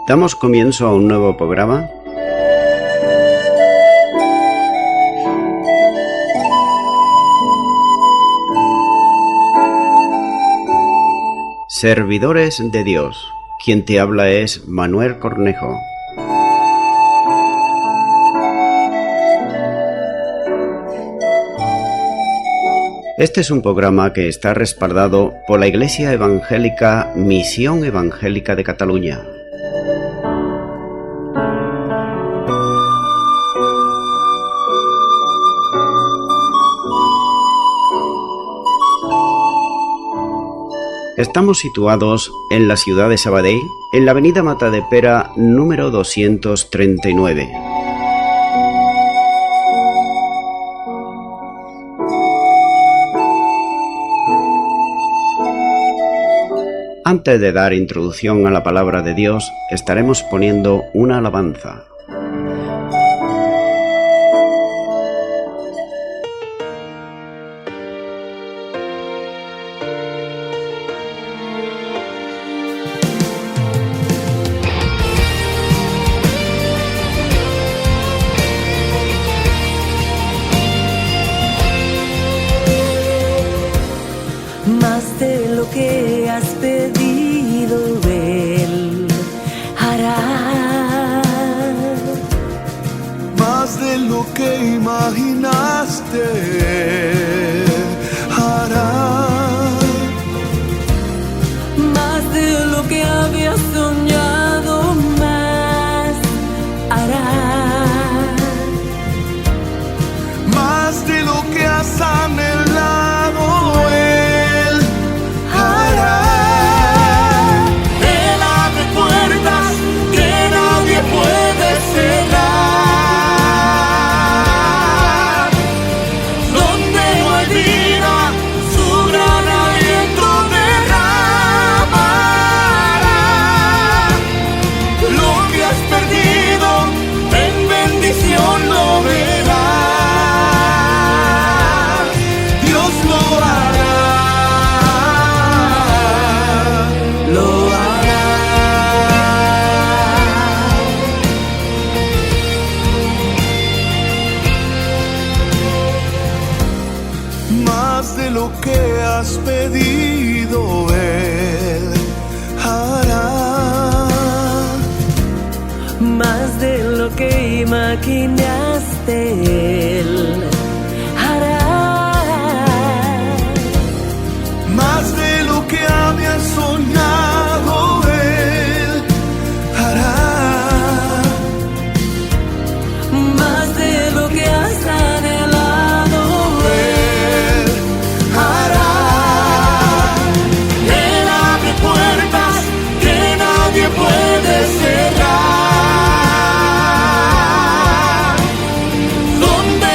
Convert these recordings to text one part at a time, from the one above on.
Damos comienzo a un nuevo programa. Servidores de Dios. Quien te habla es Manuel Cornejo. Este es un programa que está respaldado por la Iglesia Evangélica Misión Evangélica de Cataluña. Estamos situados en la ciudad de Sabadell, en la avenida Matadepera número 239. Antes de dar introducción a la palabra de Dios, estaremos poniendo una alabanza. Más de lo que has pedido, Él hará. Más de lo que imaginaste, hará. Más de lo que habías soñado, más hará. Más de lo que has anhelado, has pedido, Él hará. Más de lo que imaginaste, Él hará. Más de lo que habías soñado, Él hará. Más de lo que has anhelado, puede cerrar. Donde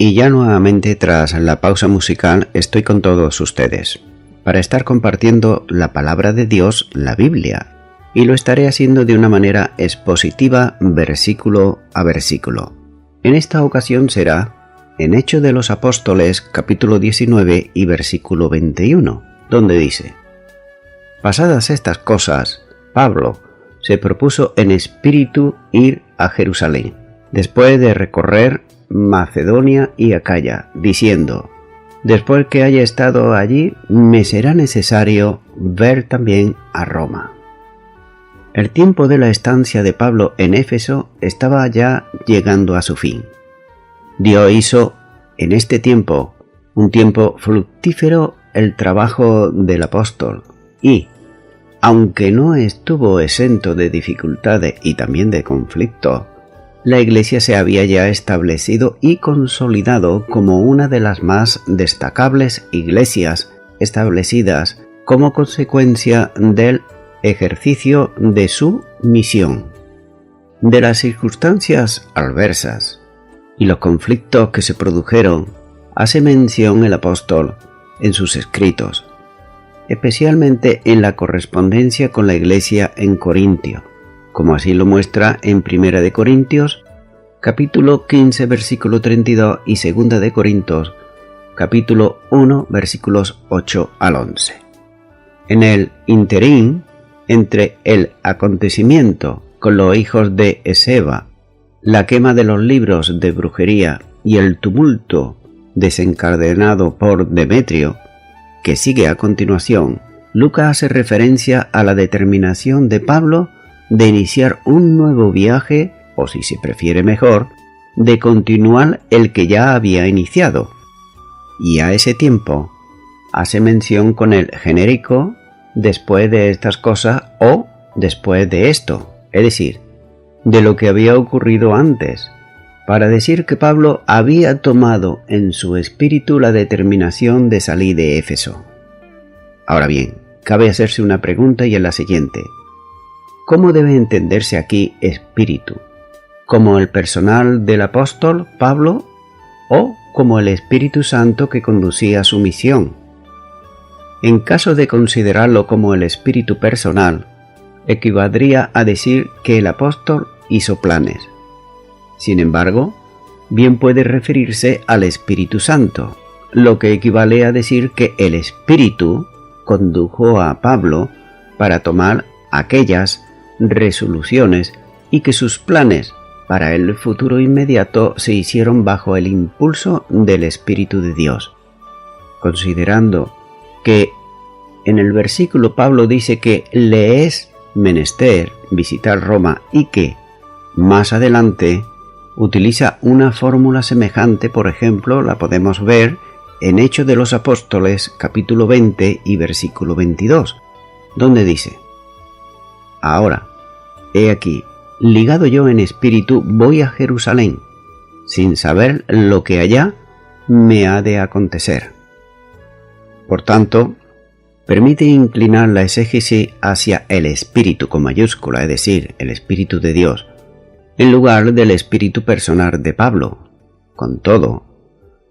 Y ya nuevamente tras la pausa musical estoy con todos ustedes para estar compartiendo la palabra de Dios, la Biblia, y lo estaré haciendo de una manera expositiva versículo a versículo. En esta ocasión será en Hechos de los Apóstoles capítulo 19 y versículo 21, donde dice: Pasadas estas cosas, Pablo se propuso en espíritu ir a Jerusalén, después de recorrer Macedonia y Acaya, diciendo: Después que haya estado allí, me será necesario ver también a Roma. El tiempo de la estancia de Pablo en Éfeso estaba ya llegando a su fin. Dios hizo en este tiempo, un tiempo fructífero, el trabajo del apóstol y, aunque no estuvo exento de dificultades y también de conflictos, la Iglesia se había ya establecido y consolidado como una de las más destacables iglesias establecidas como consecuencia del ejercicio de su misión. De las circunstancias adversas y los conflictos que se produjeron hace mención el apóstol en sus escritos, especialmente en la correspondencia con la Iglesia en Corintio, como así lo muestra en 1 de Corintios, capítulo 15, versículo 32 y 2 de Corintios, capítulo 1, versículos 8 al 11. En el interín, entre el acontecimiento con los hijos de Esceva, la quema de los libros de brujería y el tumulto desencadenado por Demetrio, que sigue a continuación, Lucas hace referencia a la determinación de Pablo de iniciar un nuevo viaje, o si se prefiere mejor, de continuar el que ya había iniciado. Y a ese tiempo hace mención con el genérico después de estas cosas o después de esto, es decir, de lo que había ocurrido antes, para decir que Pablo había tomado en su espíritu la determinación de salir de Éfeso. Ahora bien, cabe hacerse una pregunta y es la siguiente: ¿cómo debe entenderse aquí espíritu? ¿Como el personal del apóstol Pablo o como el Espíritu Santo que conducía su misión? En caso de considerarlo como el espíritu personal, equivaldría a decir que el apóstol hizo planes. Sin embargo, bien puede referirse al Espíritu Santo, lo que equivale a decir que el Espíritu condujo a Pablo para tomar aquellas resoluciones y que sus planes para el futuro inmediato se hicieron bajo el impulso del Espíritu de Dios. Considerando que en el versículo Pablo dice que le es menester visitar Roma y que, más adelante, utiliza una fórmula semejante, por ejemplo, la podemos ver en Hechos de los Apóstoles, capítulo 20 y versículo 22, donde dice: Ahora, he aquí, ligado yo en espíritu, voy a Jerusalén, sin saber lo que allá me ha de acontecer. Por tanto, permite inclinar la exégesis hacia el espíritu con mayúscula, es decir, el Espíritu de Dios, en lugar del espíritu personal de Pablo. Con todo,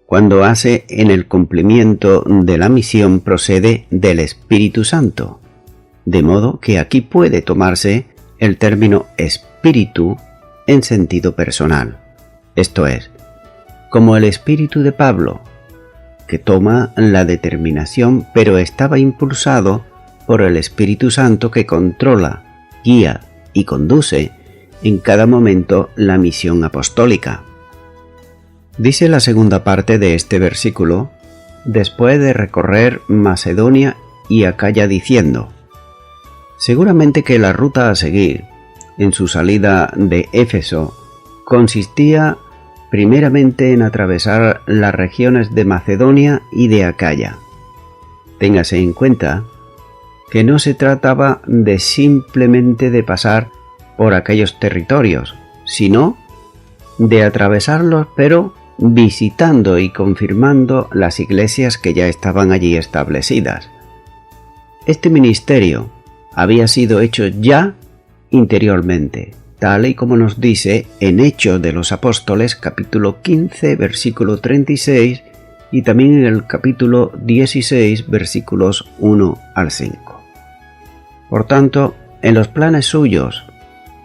cuando hace en el cumplimiento de la misión procede del Espíritu Santo, de modo que aquí puede tomarse el término espíritu en sentido personal, esto es, como el espíritu de Pablo, que toma la determinación pero estaba impulsado por el Espíritu Santo que controla, guía y conduce en cada momento la misión apostólica. Dice la segunda parte de este versículo, después de recorrer Macedonia y Acaya, diciendo: seguramente que la ruta a seguir en su salida de Éfeso consistía primeramente en atravesar las regiones de Macedonia y de Acaya. Téngase en cuenta que no se trataba de simplemente de pasar por aquellos territorios, sino de atravesarlos, pero visitando y confirmando las iglesias que ya estaban allí establecidas. Este ministerio había sido hecho ya interiormente, tal y como nos dice en Hechos de los Apóstoles, capítulo 15, versículo 36, y también en el capítulo 16, versículos 1 al 5. Por tanto, en los planes suyos,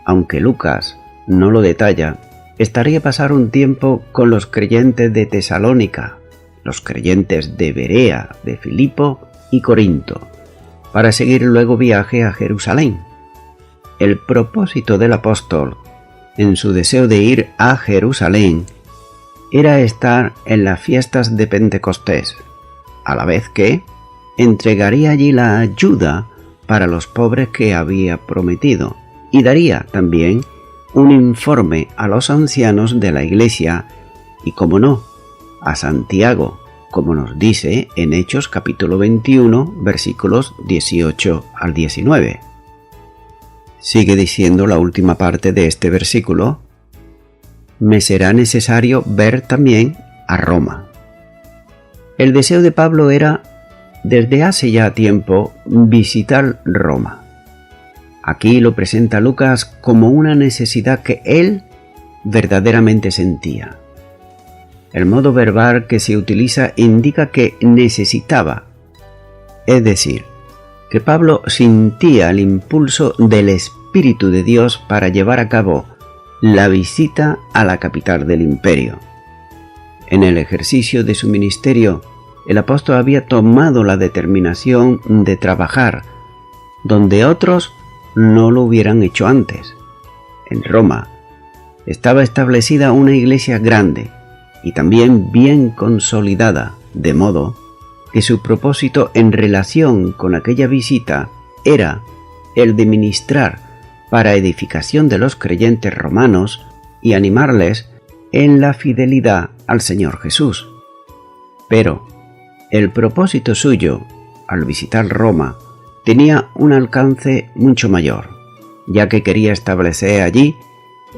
aunque Lucas no lo detalla, estaría pasar un tiempo con los creyentes de Tesalónica, los creyentes de Berea, de Filipo y Corinto, para seguir luego viaje a Jerusalén. El propósito del apóstol, en su deseo de ir a Jerusalén, era estar en las fiestas de Pentecostés, a la vez que entregaría allí la ayuda para los pobres que había prometido y daría también un informe a los ancianos de la iglesia y, como no, a Santiago, como nos dice en Hechos capítulo 21, versículos 18 al 19. Sigue diciendo la última parte de este versículo: me será necesario ver también a Roma. El deseo de Pablo era, desde hace ya tiempo, visitar Roma. Aquí lo presenta Lucas como una necesidad que él verdaderamente sentía. El modo verbal que se utiliza indica que necesitaba, es decir, que Pablo sentía el impulso del Espíritu de Dios para llevar a cabo la visita a la capital del imperio. En el ejercicio de su ministerio, el apóstol había tomado la determinación de trabajar donde otros no lo hubieran hecho antes. En Roma estaba establecida una iglesia grande y también bien consolidada, de modo que su propósito en relación con aquella visita era el de ministrar para edificación de los creyentes romanos y animarles en la fidelidad al Señor Jesús. Pero el propósito suyo, al visitar Roma, tenía un alcance mucho mayor, ya que quería establecer allí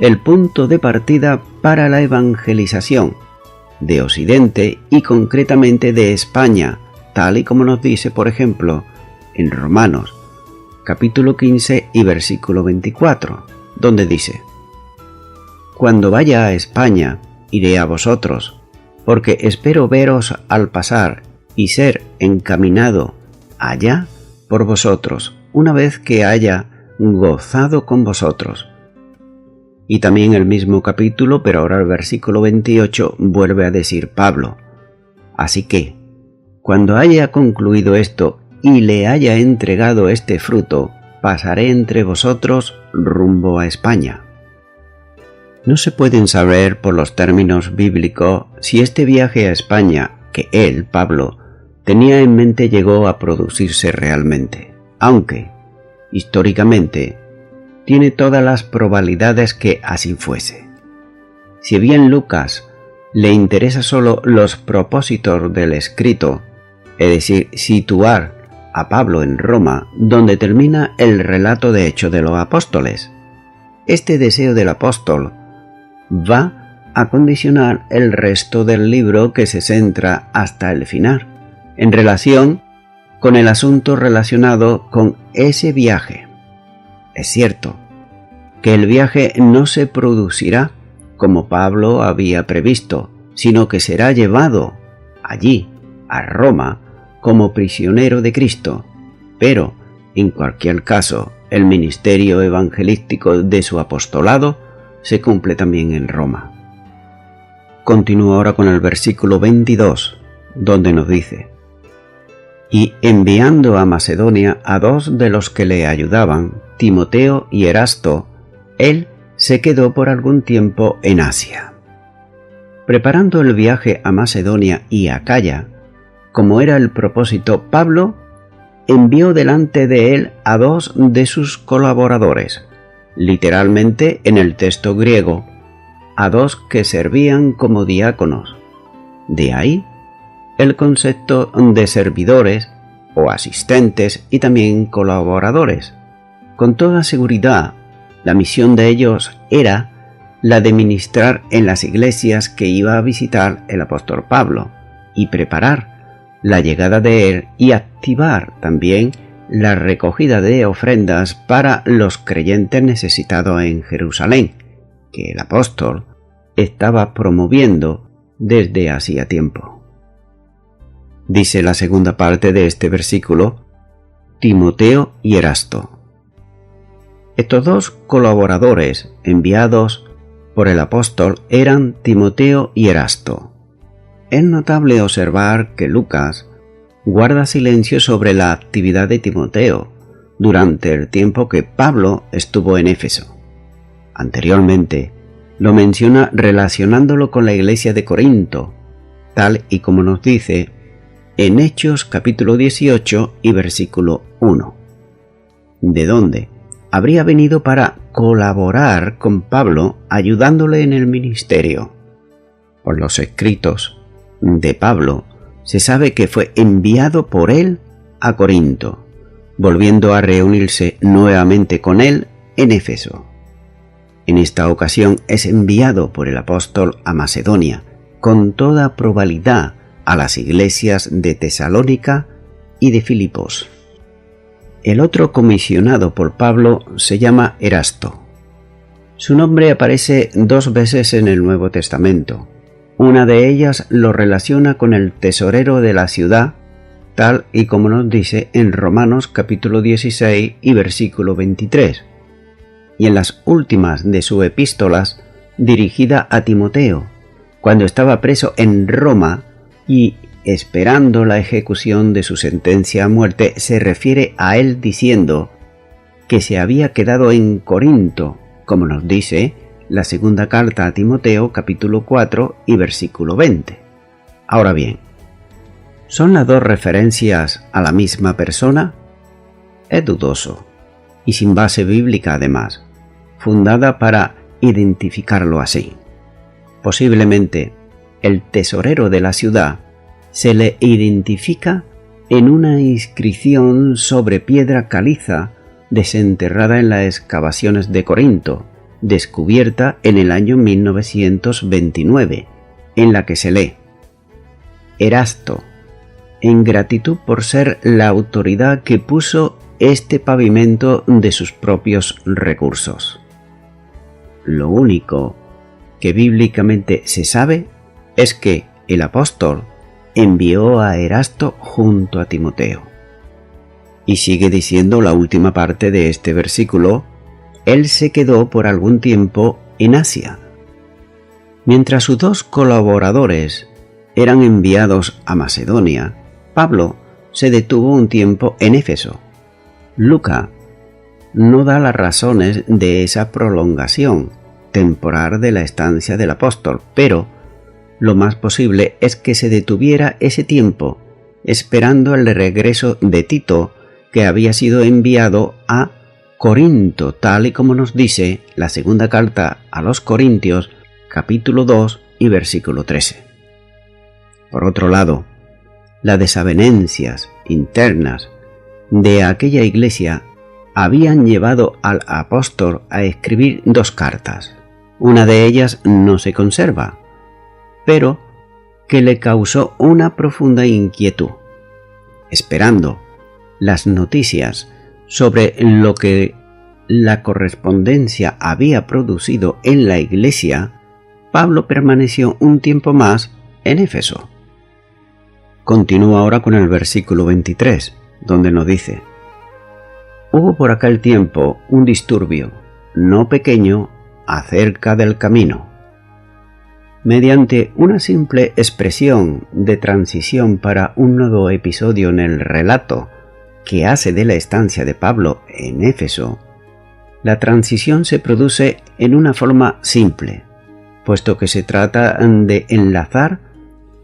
el punto de partida para la evangelización de Occidente y concretamente de España, tal y como nos dice, por ejemplo, en Romanos, capítulo 15 y versículo 24, donde dice: cuando vaya a España, iré a vosotros, porque espero veros al pasar y ser encaminado allá por vosotros, una vez que haya gozado con vosotros. Y también el mismo capítulo, pero ahora el versículo 28, vuelve a decir Pablo: así que, cuando haya concluido esto y le haya entregado este fruto, pasaré entre vosotros rumbo a España. No se pueden saber por los términos bíblicos si este viaje a España, que él, Pablo, tenía en mente, llegó a producirse realmente, aunque, históricamente, tiene todas las probabilidades que así fuese. Si bien Lucas le interesa solo los propósitos del escrito, es decir, situar a Pablo en Roma, donde termina el relato de Hechos de los Apóstoles, este deseo del apóstol va a condicionar el resto del libro, que se centra hasta el final, en relación con el asunto relacionado con ese viaje. Es cierto que el viaje no se producirá como Pablo había previsto, sino que será llevado allí, a Roma, como prisionero de Cristo, pero, en cualquier caso, el ministerio evangelístico de su apostolado se cumple también en Roma. Continúa ahora con el versículo 22, donde nos dice: y enviando a Macedonia a dos de los que le ayudaban, Timoteo y Erasto, él se quedó por algún tiempo en Asia. Preparando el viaje a Macedonia y Acaya, como era el propósito, Pablo envió delante de él a dos de sus colaboradores, literalmente en el texto griego, a dos que servían como diáconos. De ahí el concepto de servidores o asistentes y también colaboradores. Con toda seguridad, la misión de ellos era la de ministrar en las iglesias que iba a visitar el apóstol Pablo y preparar la llegada de él y activar también la recogida de ofrendas para los creyentes necesitados en Jerusalén, que el apóstol estaba promoviendo desde hacía tiempo. Dice la segunda parte de este versículo, Timoteo y Erasto. Estos dos colaboradores enviados por el apóstol eran Timoteo y Erasto. Es notable observar que Lucas guarda silencio sobre la actividad de Timoteo durante el tiempo que Pablo estuvo en Éfeso. Anteriormente, lo menciona relacionándolo con la iglesia de Corinto, tal y como nos dice en Hechos capítulo 18 y versículo 1, de donde habría venido para colaborar con Pablo ayudándole en el ministerio. Por los escritos de Pablo se sabe que fue enviado por él a Corinto, volviendo a reunirse nuevamente con él en Éfeso. En esta ocasión es enviado por el apóstol a Macedonia, con toda probabilidad a las iglesias de Tesalónica y de Filipos. El otro comisionado por Pablo se llama Erasto. Su nombre aparece 2 veces en el Nuevo Testamento. Una de ellas lo relaciona con el tesorero de la ciudad, tal y como nos dice en Romanos capítulo 16 y versículo 23, y en las últimas de sus epístolas dirigida a Timoteo, cuando estaba preso en Roma y esperando la ejecución de su sentencia a muerte, se refiere a él diciendo que se había quedado en Corinto, como nos dice la segunda carta a Timoteo capítulo 4 y versículo 20. Ahora bien, ¿son las dos referencias a la misma persona? Es dudoso, y sin base bíblica además, fundada para identificarlo así. Posiblemente, el tesorero de la ciudad se le identifica en una inscripción sobre piedra caliza desenterrada en las excavaciones de Corinto, descubierta en el año 1929, en la que se lee: Erasto, en gratitud por ser la autoridad que puso este pavimento de sus propios recursos. Lo único que bíblicamente se sabe es que el apóstol envió a Erasto junto a Timoteo. Y sigue diciendo la última parte de este versículo: él se quedó por algún tiempo en Asia. Mientras sus 2 colaboradores eran enviados a Macedonia, Pablo se detuvo un tiempo en Éfeso. Lucas no da las razones de esa prolongación temporal de la estancia del apóstol, pero lo más posible es que se detuviera ese tiempo esperando el regreso de Tito, que había sido enviado a Corinto, tal y como nos dice la segunda carta a los Corintios, capítulo 2 y versículo 13. Por otro lado, las desavenencias internas de aquella iglesia habían llevado al apóstol a escribir 2 cartas. Una de ellas no se conserva, pero que le causó una profunda inquietud. Esperando las noticias sobre lo que la correspondencia había producido en la iglesia, Pablo permaneció un tiempo más en Éfeso. Continúa ahora con el versículo 23, donde nos dice: hubo por aquel tiempo un disturbio, no pequeño, acerca del camino. Mediante una simple expresión de transición para un nuevo episodio en el relato que hace de la estancia de Pablo en Éfeso, la transición se produce en una forma simple, puesto que se trata de enlazar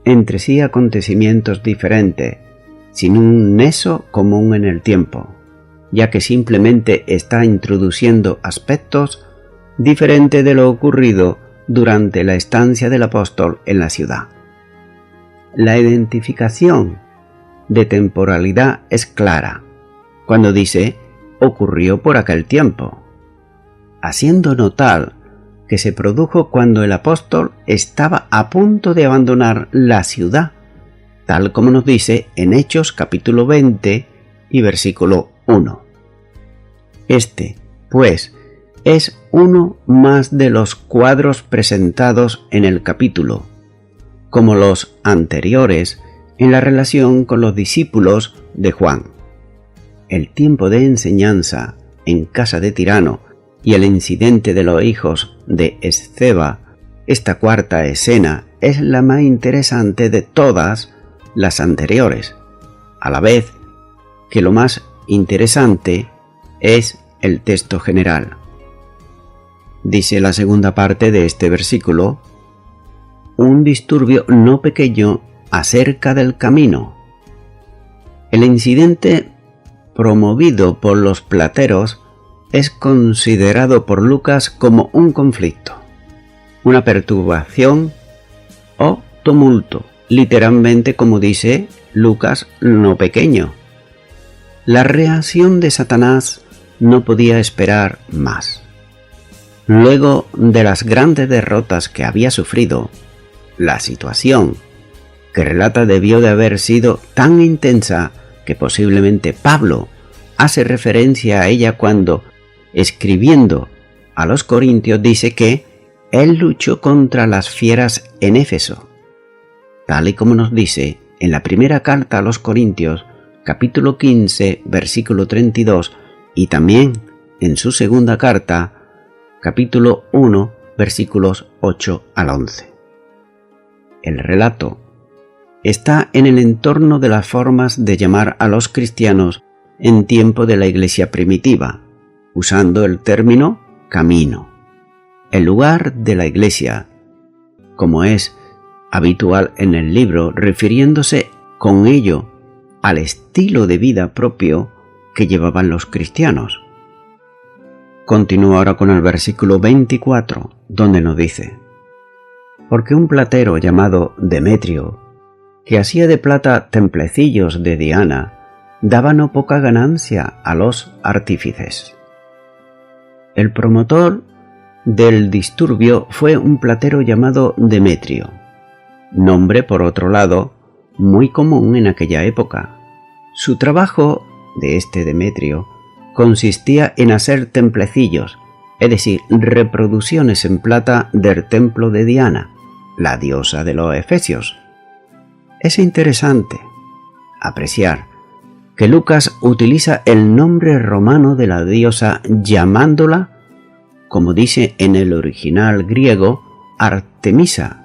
entre sí acontecimientos diferentes, sin un nexo común en el tiempo, ya que simplemente está introduciendo aspectos diferentes de lo ocurrido durante la estancia del apóstol en la ciudad. La identificación de temporalidad es clara cuando dice ocurrió por aquel tiempo, haciendo notar que se produjo cuando el apóstol estaba a punto de abandonar la ciudad, tal como nos dice en Hechos capítulo 20 y versículo 1. Este, pues, es uno más de los cuadros presentados en el capítulo, como los anteriores en la relación con los discípulos de Juan. El tiempo de enseñanza en casa de Tirano y el incidente de los hijos de Esceva, esta cuarta escena es la más interesante de todas las anteriores, a la vez que lo más interesante es el texto general. Dice la segunda parte de este versículo: un disturbio no pequeño acerca del camino. El incidente promovido por los plateros es considerado por Lucas como un conflicto, una perturbación o tumulto, literalmente como dice Lucas, no pequeño. La reacción de Satanás no podía esperar más. Luego de las grandes derrotas que había sufrido, la situación que relata debió de haber sido tan intensa que posiblemente Pablo hace referencia a ella cuando, escribiendo a los Corintios, dice que él luchó contra las fieras en Éfeso, tal y como nos dice en la primera carta a los Corintios, capítulo 15, versículo 32, y también en su segunda carta, capítulo 1, versículos 8 al 11. El relato está en el entorno de las formas de llamar a los cristianos en tiempo de la iglesia primitiva, usando el término camino. El lugar de la iglesia, como es habitual en el libro, refiriéndose con ello al estilo de vida propio que llevaban los cristianos. Continúa ahora con el versículo 24, donde nos dice: porque un platero llamado Demetrio, que hacía de plata templecillos de Diana, daba no poca ganancia a los artífices. El promotor del disturbio fue un platero llamado Demetrio, nombre por otro lado muy común en aquella época. Su trabajo de este Demetrio consistía en hacer templecillos, es decir, reproducciones en plata del templo de Diana, la diosa de los efesios. Es interesante apreciar que Lucas utiliza el nombre romano de la diosa llamándola, como dice en el original griego, Artemisa.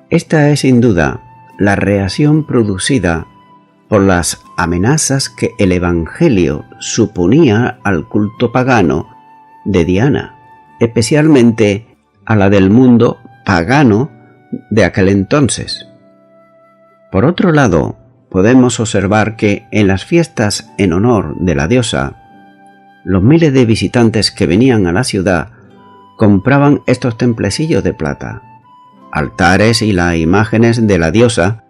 Esta es sin duda la reacción producida por las amenazas que el Evangelio suponía al culto pagano de Diana, especialmente a la del mundo pagano de aquel entonces. Por otro lado, podemos observar que en las fiestas en honor de la diosa, los miles de visitantes que venían a la ciudad compraban estos templecillos de plata, altares y las imágenes de la diosa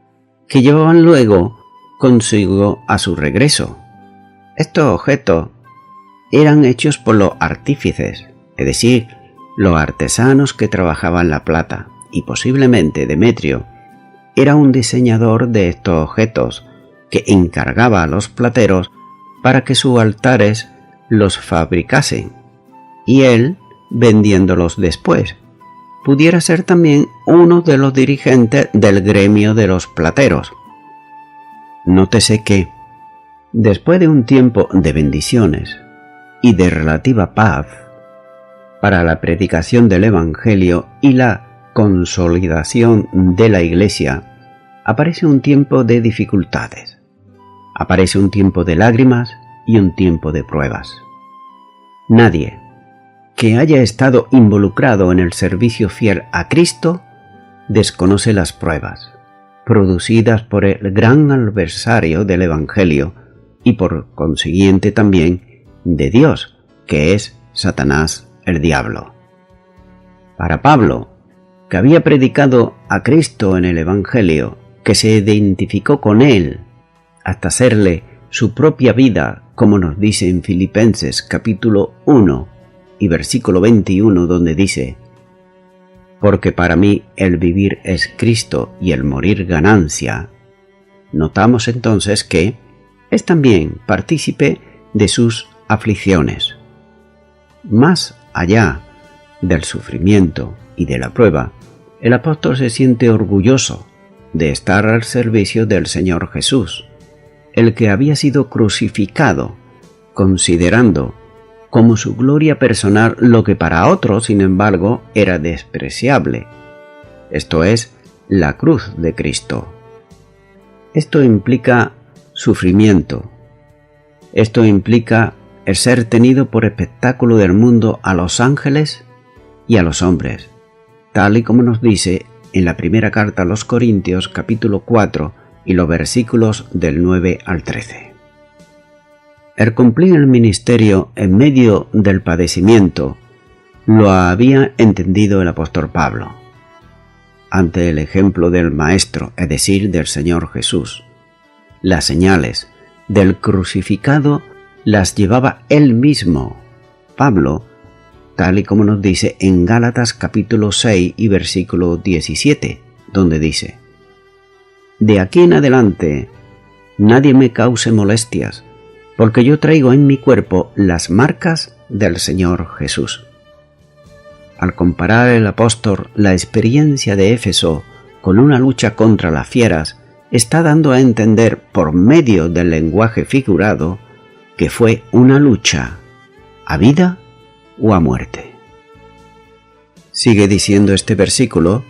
que llevaban luego consigo a su regreso. Estos objetos eran hechos por los artífices, es decir, los artesanos que trabajaban la plata, y posiblemente Demetrio era un diseñador de estos objetos que encargaba a los plateros para que sus altares los fabricasen, y él vendiéndolos después. Pudiera ser también uno de los dirigentes del gremio de los plateros. Nótese que, después de un tiempo de bendiciones y de relativa paz para la predicación del Evangelio y la consolidación de la Iglesia, aparece un tiempo de dificultades, aparece un tiempo de lágrimas y un tiempo de pruebas. Nadie que haya estado involucrado en el servicio fiel a Cristo desconoce las pruebas producidas por el gran adversario del Evangelio y por consiguiente también de Dios, que es Satanás, el diablo. Para Pablo, que había predicado a Cristo en el Evangelio, que se identificó con él hasta hacerle su propia vida, como nos dice en Filipenses capítulo 1 y versículo 21, donde dice: porque para mí el vivir es Cristo y el morir ganancia. Notamos entonces que es también partícipe de sus aflicciones. Más allá del sufrimiento y de la prueba, el apóstol se siente orgulloso de estar al servicio del Señor Jesús, el que había sido crucificado, considerando como su gloria personal lo que para otros, sin embargo, era despreciable, esto es, la cruz de Cristo. Esto implica sufrimiento. Esto implica el ser tenido por espectáculo del mundo a los ángeles y a los hombres, tal y como nos dice en la primera carta a los Corintios, capítulo 4, y los versículos del 9 al 13. El cumplir el ministerio en medio del padecimiento lo había entendido el apóstol Pablo. Ante el ejemplo del Maestro, es decir, del Señor Jesús, las señales del crucificado las llevaba él mismo, Pablo, tal y como nos dice en Gálatas capítulo 6 y versículo 17, donde dice: de aquí en adelante nadie me cause molestias, porque yo traigo en mi cuerpo las marcas del Señor Jesús. Al comparar el apóstol la experiencia de Éfeso con una lucha contra las fieras, está dando a entender por medio del lenguaje figurado que fue una lucha a vida o a muerte. Sigue diciendo este versículo,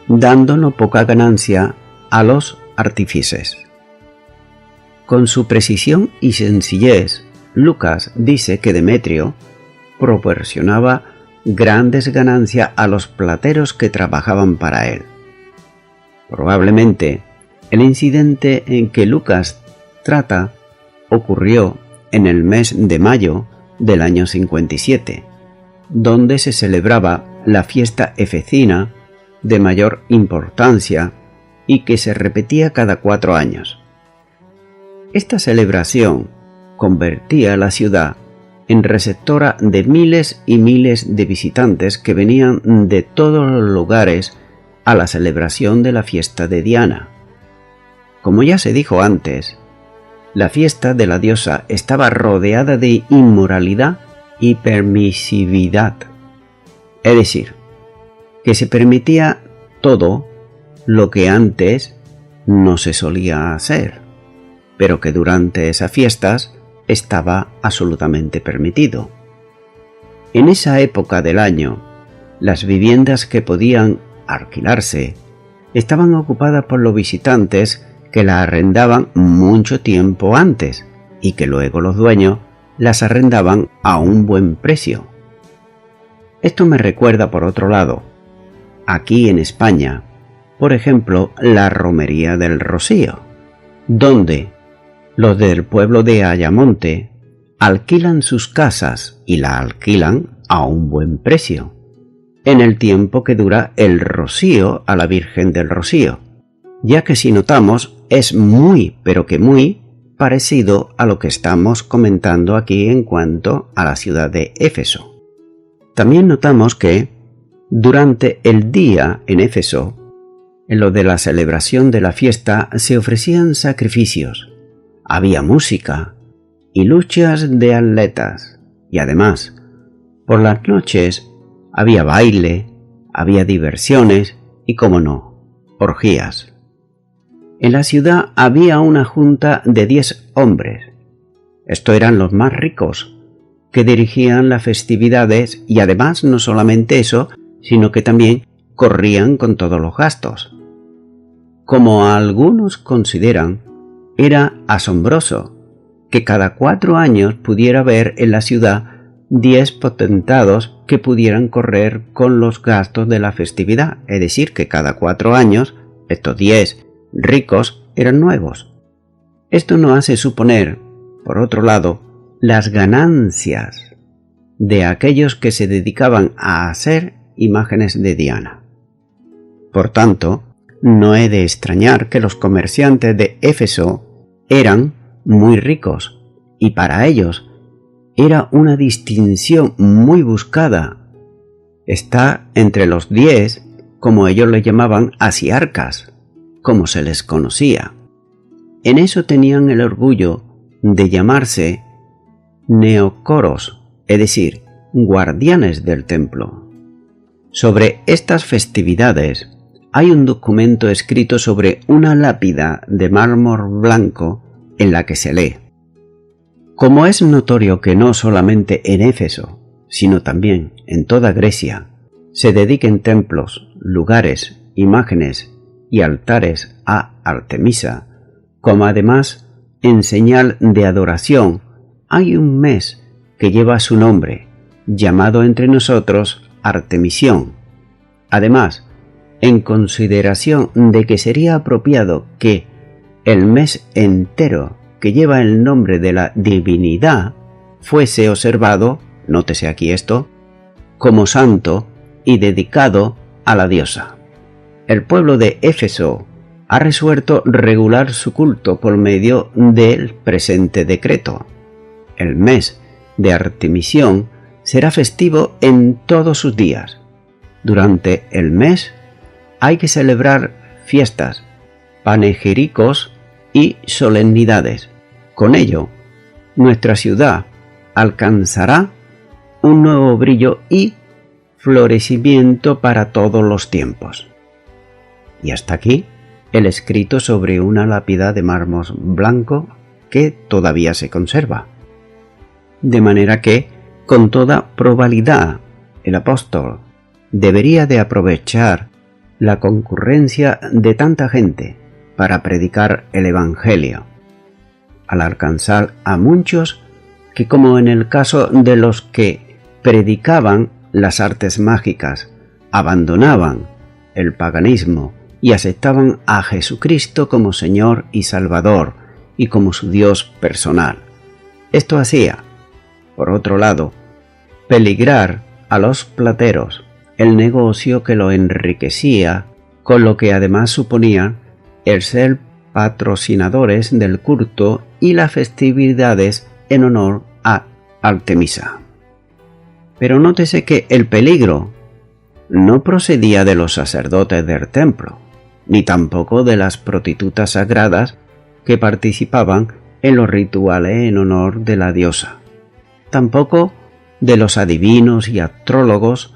dando no poca ganancia a los artífices. Con su precisión y sencillez, Lucas dice que Demetrio proporcionaba grandes ganancias a los plateros que trabajaban para él. Probablemente el incidente en que Lucas trata ocurrió en el mes de mayo del año 57, donde se celebraba la fiesta efesina de mayor importancia y que se repetía cada 4 años. Esta celebración convertía a la ciudad en receptora de miles y miles de visitantes que venían de todos los lugares a la celebración de la fiesta de Diana. Como ya se dijo antes, la fiesta de la diosa estaba rodeada de inmoralidad y permisividad, es decir, que se permitía todo lo que antes no se solía hacer, pero que durante esas fiestas estaba absolutamente permitido. En esa época del año, las viviendas que podían alquilarse estaban ocupadas por los visitantes que las arrendaban mucho tiempo antes y que luego los dueños las arrendaban a un buen precio. Esto me recuerda, por otro lado, aquí en España, por ejemplo, la Romería del Rocío, donde los del pueblo de Ayamonte alquilan sus casas y la alquilan a un buen precio, en el tiempo que dura el rocío a la Virgen del Rocío, ya que si notamos es muy, pero que muy parecido a lo que estamos comentando aquí en cuanto a la ciudad de Éfeso. También notamos que durante el día en Éfeso, en lo de la celebración de la fiesta, se ofrecían sacrificios, había música y luchas de atletas, y además, por las noches había baile, había diversiones y, como no, orgías. En la ciudad había una junta de 10 hombres. Estos eran los más ricos, que dirigían las festividades y además no solamente eso, sino que también corrían con todos los gastos. Como algunos consideran, era asombroso que cada 4 años pudiera haber en la ciudad 10 potentados que pudieran correr con los gastos de la festividad, es decir, que cada 4 años estos 10 ricos eran nuevos. Esto nos hace suponer, por otro lado, las ganancias de aquellos que se dedicaban a hacer imágenes de Diana. Por tanto, no he de extrañar que los comerciantes de Éfeso eran muy ricos y para ellos era una distinción muy buscada. Está entre los 10, como ellos le llamaban, asiarcas, como se les conocía. En eso tenían el orgullo de llamarse neocoros, es decir, guardianes del templo. Sobre estas festividades hay un documento escrito sobre una lápida de mármol blanco en la que se lee: como es notorio que no solamente en Éfeso, sino también en toda Grecia, se dediquen templos, lugares, imágenes y altares a Artemisa, como además en señal de adoración hay un mes que lleva su nombre, llamado entre nosotros Artemisión. Además, en consideración de que sería apropiado que el mes entero que lleva el nombre de la divinidad fuese observado, nótese aquí esto, como santo y dedicado a la diosa. El pueblo de Éfeso ha resuelto regular su culto por medio del presente decreto. El mes de Artemisión será festivo en todos sus días. Durante el mes hay que celebrar fiestas, panegíricos y solemnidades. Con ello, nuestra ciudad alcanzará un nuevo brillo y florecimiento para todos los tiempos. Y hasta aquí el escrito sobre una lápida de mármol blanco que todavía se conserva. De manera que, con toda probabilidad, el apóstol debería de aprovechar la concurrencia de tanta gente para predicar el Evangelio, al alcanzar a muchos que, como en el caso de los que predicaban las artes mágicas, abandonaban el paganismo y aceptaban a Jesucristo como Señor y Salvador y como su Dios personal. Esto hacía, por otro lado, peligrar a los plateros el negocio que lo enriquecía, con lo que además suponía el ser patrocinadores del culto y las festividades en honor a Artemisa. Pero nótese que el peligro no procedía de los sacerdotes del templo, ni tampoco de las prostitutas sagradas que participaban en los rituales en honor de la diosa, tampoco de los adivinos y astrólogos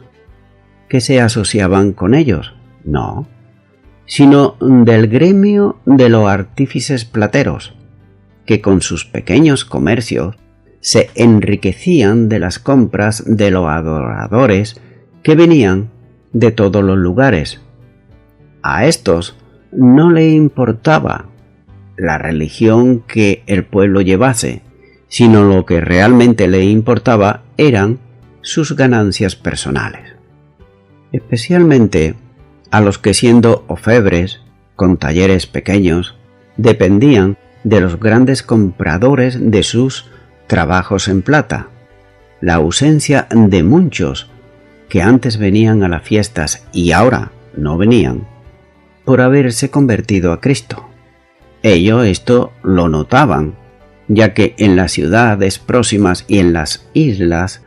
que se asociaban con ellos, no, sino del gremio de los artífices plateros, que con sus pequeños comercios se enriquecían de las compras de los adoradores que venían de todos los lugares. A estos no le importaba la religión que el pueblo llevase, sino lo que realmente le importaba eran sus ganancias personales. Especialmente a los que, siendo orfebres, con talleres pequeños, dependían de los grandes compradores de sus trabajos en plata. La ausencia de muchos que antes venían a las fiestas y ahora no venían, por haberse convertido a Cristo. Ellos esto lo notaban, ya que en las ciudades próximas y en las islas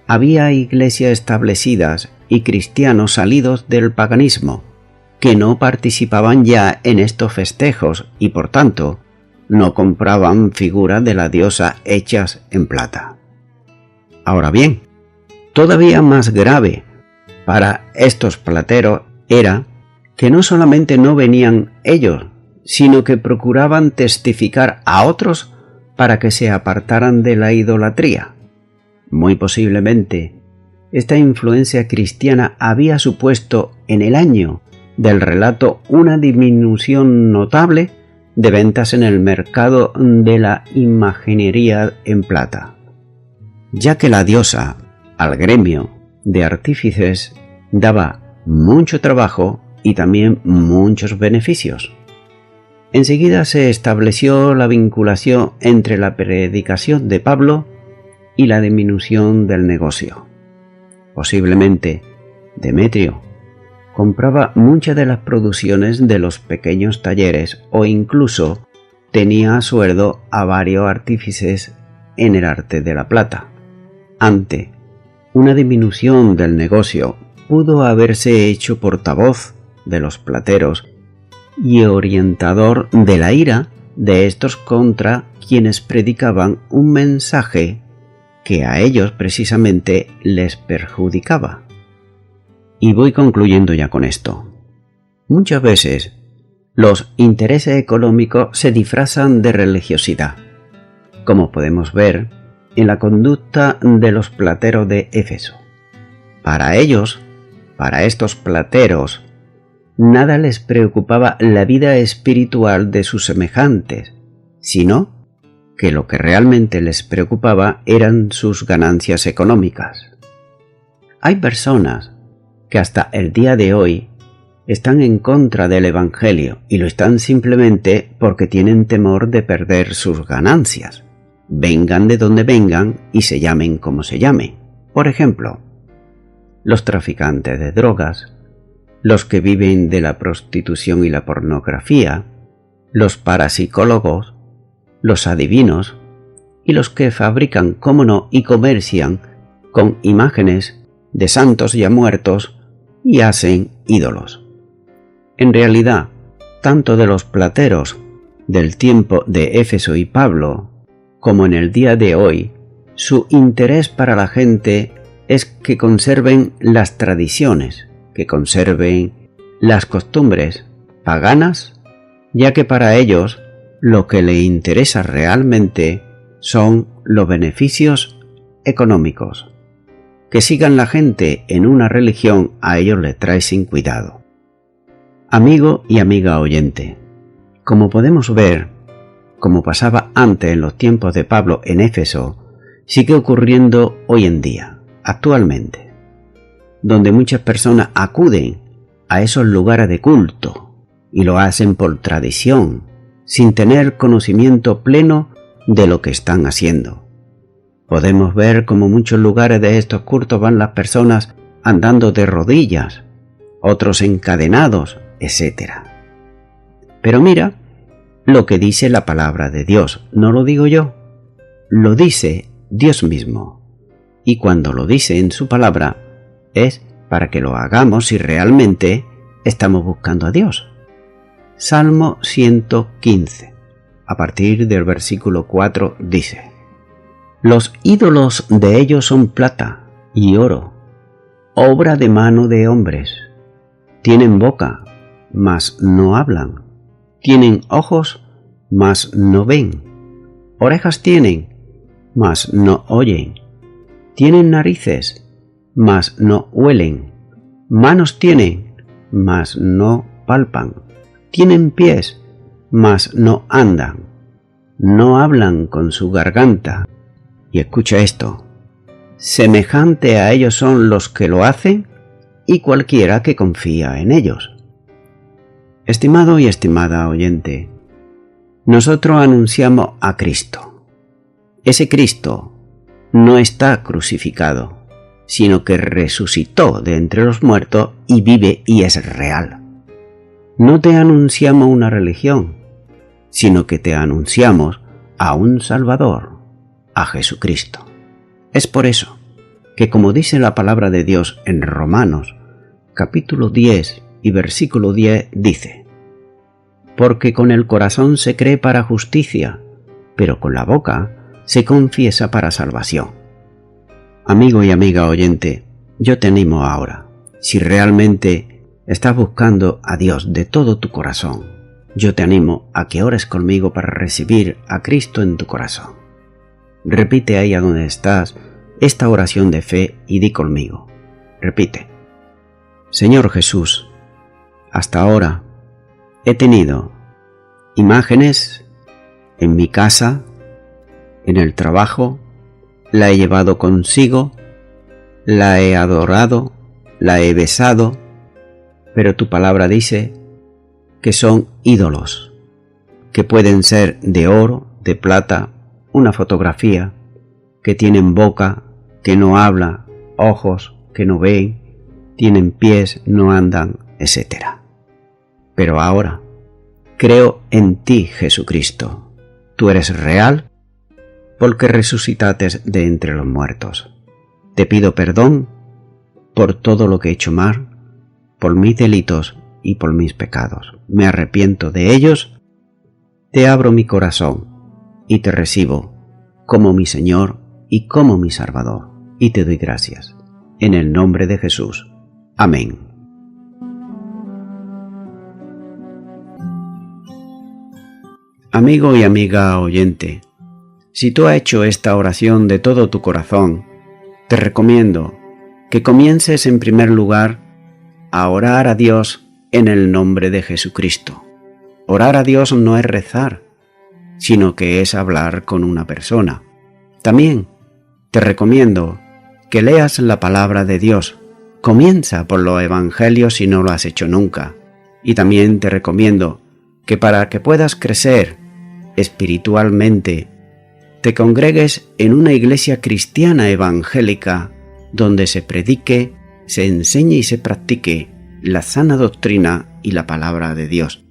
había iglesias establecidas y cristianos salidos del paganismo, que no participaban ya en estos festejos y por tanto no compraban figuras de la diosa hechas en plata. Ahora bien, todavía más grave para estos plateros era que no solamente no venían ellos, sino que procuraban testificar a otros para que se apartaran de la idolatría. Muy posiblemente, esta influencia cristiana había supuesto en el año del relato una disminución notable de ventas en el mercado de la imaginería en plata, ya que la diosa al gremio de artífices daba mucho trabajo y también muchos beneficios. Enseguida se estableció la vinculación entre la predicación de Pablo y la disminución del negocio. Posiblemente Demetrio compraba muchas de las producciones de los pequeños talleres o incluso tenía a sueldo a varios artífices en el arte de la plata. Ante una disminución del negocio pudo haberse hecho portavoz de los plateros y orientador de la ira de estos contra quienes predicaban un mensaje que a ellos precisamente les perjudicaba. Y voy concluyendo ya con esto. Muchas veces los intereses económicos se disfrazan de religiosidad, como podemos ver en la conducta de los plateros de Éfeso. Para ellos, para estos plateros, nada les preocupaba la vida espiritual de sus semejantes, sino que lo que realmente les preocupaba eran sus ganancias económicas. Hay personas que hasta el día de hoy están en contra del Evangelio y lo están simplemente porque tienen temor de perder sus ganancias, vengan de donde vengan y se llamen como se llamen. Por ejemplo, los traficantes de drogas, los que viven de la prostitución y la pornografía, los parapsicólogos, los adivinos y los que fabrican, cómo no, y comercian con imágenes de santos ya muertos y hacen ídolos. En realidad, tanto de los plateros del tiempo de Éfeso y Pablo, como en el día de hoy, su interés para la gente es que conserven las tradiciones, que conserven las costumbres paganas, ya que para ellos lo que le interesa realmente son los beneficios económicos. Que sigan la gente en una religión a ellos les trae sin cuidado. Amigo y amiga oyente, como podemos ver, como pasaba antes en los tiempos de Pablo en Éfeso, sigue ocurriendo hoy en día, actualmente, donde muchas personas acuden a esos lugares de culto y lo hacen por tradición, sin tener conocimiento pleno de lo que están haciendo. Podemos ver como muchos lugares de estos cultos van las personas andando de rodillas, otros encadenados, etc. Pero mira lo que dice la palabra de Dios, no lo digo yo, lo dice Dios mismo. Y cuando lo dice en su palabra, es para que lo hagamos si realmente estamos buscando a Dios. Salmo 115, a partir del versículo 4, dice: Los ídolos de ellos son plata y oro, obra de mano de hombres. Tienen boca, mas no hablan. Tienen ojos, mas no ven. Orejas tienen, mas no oyen. Tienen narices, mas no huelen. Manos tienen, mas no palpan. Tienen pies, mas no andan. No hablan con su garganta. Y escucha esto: semejante a ellos son los que lo hacen y cualquiera que confía en ellos. Estimado y estimada oyente, nosotros anunciamos a Cristo. Ese Cristo no está crucificado, sino que resucitó de entre los muertos y vive y es real. No te anunciamos una religión, sino que te anunciamos a un Salvador, a Jesucristo. Es por eso que, como dice la palabra de Dios en Romanos, capítulo 10 y versículo 10, dice: Porque con el corazón se cree para justicia, pero con la boca se confiesa para salvación. Amigo y amiga oyente, yo te animo ahora, si realmente estás buscando a Dios de todo tu corazón, yo te animo a que ores conmigo para recibir a Cristo en tu corazón. Repite ahí a donde estás esta oración de fe y di conmigo. Repite: Señor Jesús, hasta ahora he tenido imágenes en mi casa, en el trabajo, la he llevado consigo, la he adorado, la he besado, pero tu palabra dice que son ídolos, que pueden ser de oro, de plata, una fotografía, que tienen boca, que no habla, ojos, que no ven, tienen pies, no andan, etc. Pero ahora creo en ti, Jesucristo. Tú eres real porque resucitaste de entre los muertos. Te pido perdón por todo lo que he hecho mal, por mis delitos y por mis pecados. Me arrepiento de ellos, te abro mi corazón y te recibo como mi Señor y como mi Salvador, y te doy gracias. En el nombre de Jesús. Amén. Amigo y amiga oyente, si tú has hecho esta oración de todo tu corazón, te recomiendo que comiences en primer lugar a orar a Dios en el nombre de Jesucristo. Orar a Dios no es rezar, sino que es hablar con una persona. También te recomiendo que leas la palabra de Dios. Comienza por los evangelios si no lo has hecho nunca. Y también te recomiendo que para que puedas crecer espiritualmente, te congregues en una iglesia cristiana evangélica donde se predique, se enseñe y se practique la sana doctrina y la palabra de Dios.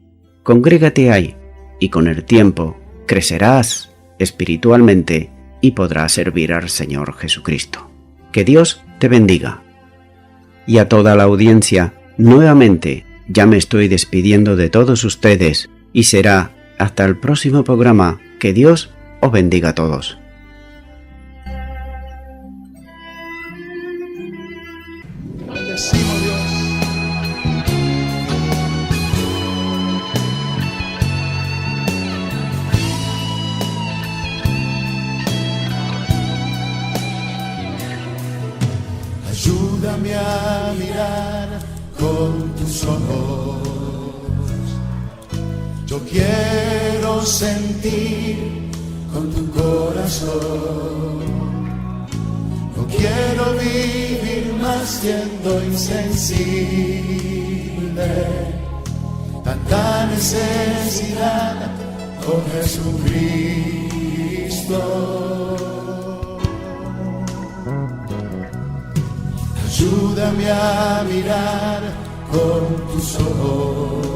Congrégate ahí y con el tiempo crecerás espiritualmente y podrás servir al Señor Jesucristo. Que Dios te bendiga. Y a toda la audiencia, nuevamente, ya me estoy despidiendo de todos ustedes y será hasta el próximo programa. Que Dios os bendiga a todos. Bendecimos, Dios. Ayúdame a mirar con tus ojos. Yo quiero sentir con tu corazón. No quiero vivir más siendo insensible. Tanta necesidad con Jesucristo. Ayúdame a mirar con tus ojos.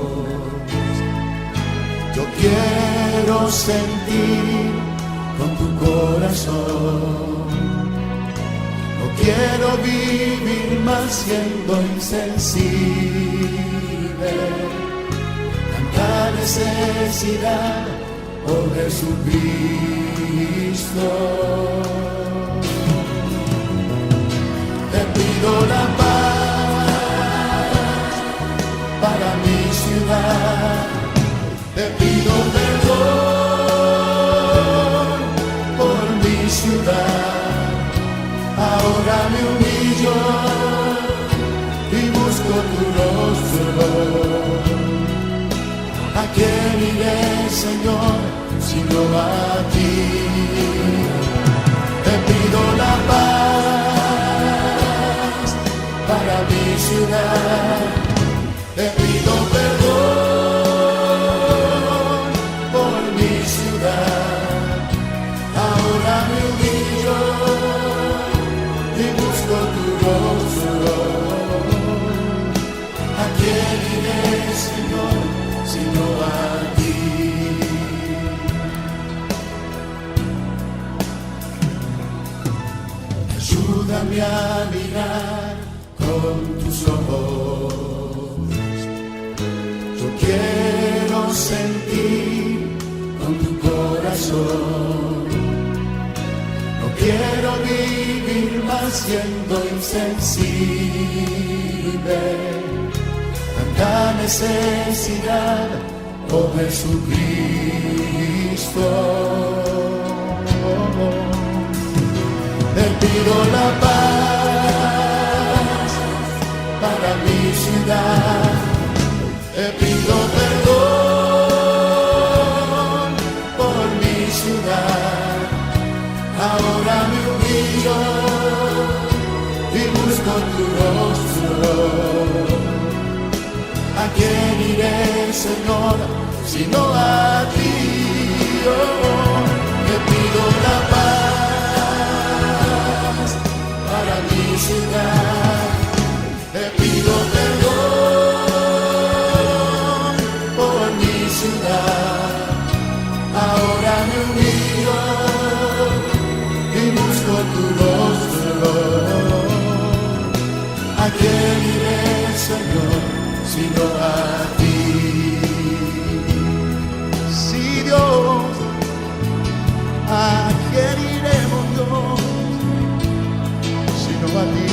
Yo quiero sentir con tu corazón. No quiero vivir más siendo insensible. Tanta necesidad, oh Jesucristo. Te pido la paz para mi ciudad. Te pido perdón por mi ciudad. Ahora me humillo y busco tu rostro. ¿A quién iré, Señor, sino a ti? Te pido la paz para mi ciudad. Te pido perdón por mi ciudad. Ahora me humillo y busco tu rostro. ¿A quién iré, Señor, sino a ti? Ayúdame a mirar con tus ojos. Yo quiero sentir con tu corazón. No quiero vivir más siendo insensible. Tanta necesidad, oh Jesucristo. Te pido la paz para mi ciudad. Te pido perdón por mi ciudad. Ahora me humillo y busco tu rostro. ¿A quién iré, Señor, sino a ti? Oh, te pido la paz para mi ciudad. Te pido perdón por mi ciudad. Ahora me humillo y busco tu rostro. ¿A quién iré, Señor, sino a ti? Sí, Dios, ¿a quién iremos, Dios? a ti.